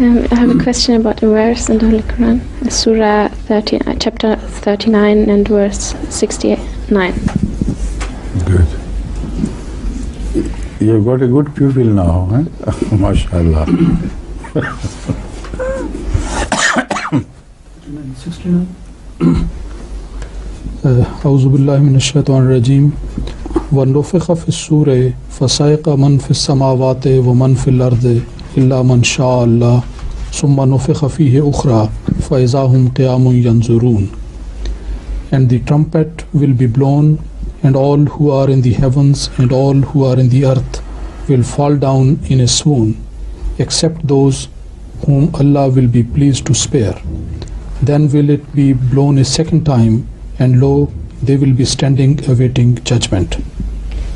I have a question about a verse in the Holy Quran, Surah 30, chapter 39 and verse 69. Good. You've got a good pupil now, eh? MashaAllah. 69. أعوذ بالله من الشيطان الرجيم ونفخ في الصور فصعق من في السماوات ومن في الأرض إلا من شاء الله ثم نفخ فيه أخرى فإذا هم قيام ينظرون. And the trumpet will be blown, and all who are in the heavens and all who are in the earth will fall down in a swoon, except those whom Allah will be pleased to spare. Then will it be blown a second time, and lo, they will be standing awaiting judgment.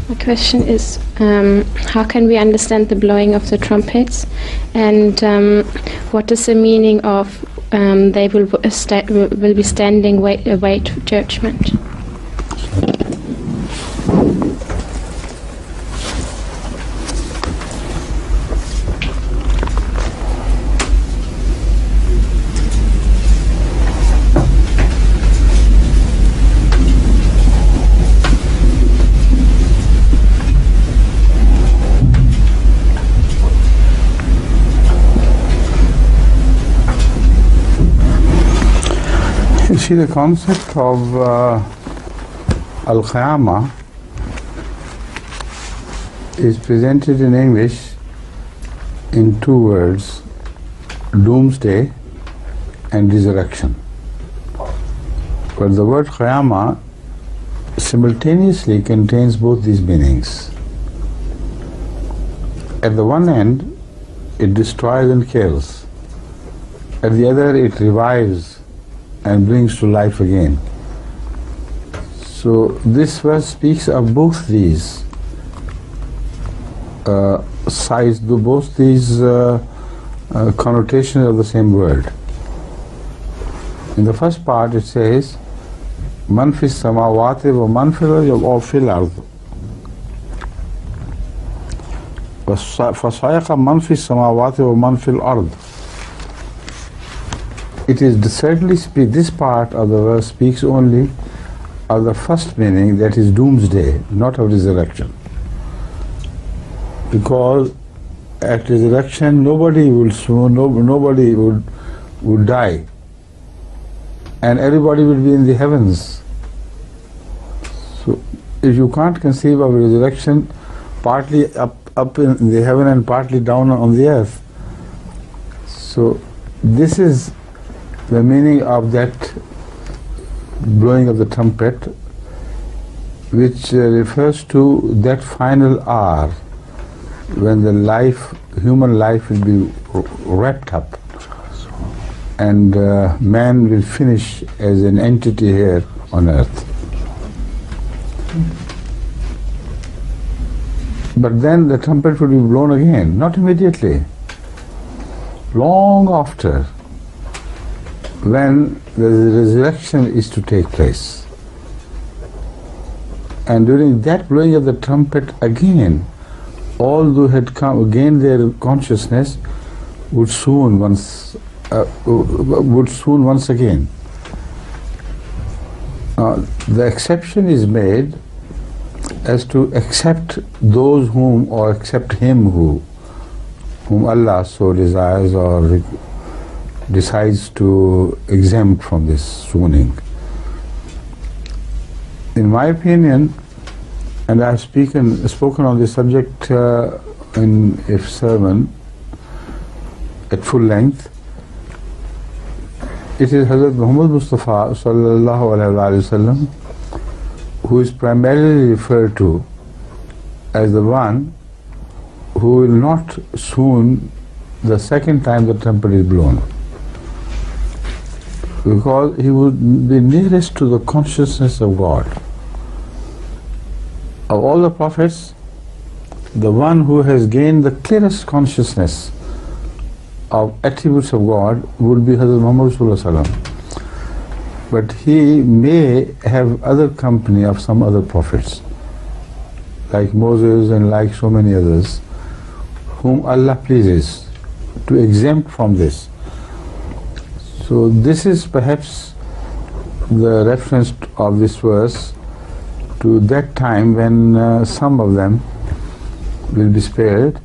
My question is, how can we understand the blowing of the trumpets, and what is the meaning of they will be standing await judgment? You see, the concept of Al-Qiyamah is presented in English in two words: doomsday and resurrection. But the word Qiyamah simultaneously contains both these meanings. At the one end, it destroys and kills. At the other, it revives and brings to life again. So this verse speaks of both these sides, both these connotations of the same word. In the first part it says, Man fis samawati wa man fil ard. فَصَيَقَ man fis samawati wa man fil ard. It is certainly this part of the verse speaks only of the first meaning, that is doomsday, not of resurrection. Because at resurrection nobody would die, and everybody will be in the heavens. So if you can't conceive of resurrection, partly up in the heaven and partly down on the earth. So this is the meaning of that blowing of the trumpet, which refers to that final hour when the human life will be wrapped up, and man will finish as an entity here on earth. But then the trumpet will be blown again, not immediately, long after, when the resurrection is to take place. And during that blowing of the trumpet again, all who had gained their consciousness would soon once again. The exception is made as to accept those accept him whom Allah so desires or decides to exempt from this swooning. In my opinion, and I have spoken on this subject in a sermon at full length, it is Hazrat Muhammad Mustafa sallallahu alaihi wasallam who is primarily referred to as the one who will not swoon the second time the trumpet is blown, because he would be nearest to the consciousness of God. Of all the prophets, the one who has gained the clearest consciousness of attributes of God would be Hazrat Muhammad sallallahu alaihi wasallam. But he may have other company of some other prophets, like Moses and like so many others, whom Allah pleases to exempt from this. So this is perhaps the reference of this verse to that time when some of them will be spared,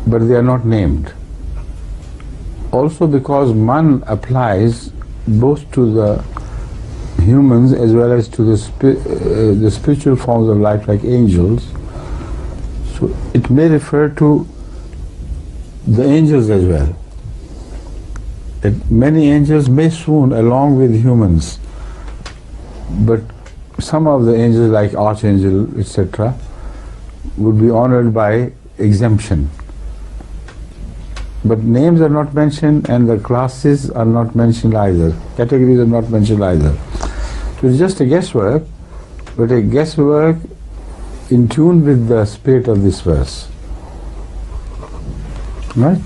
but they are not named. Also because man applies both to the humans as well as to the spiritual forms of life like angels, so it may refer to the angels as well. That many angels may swoon along with humans, but some of the angels like archangel, etc., would be honored by exemption. But names are not mentioned and the classes are not mentioned either. Categories are not mentioned either. So it's just a guesswork, but a guesswork in tune with the spirit of this verse. Right?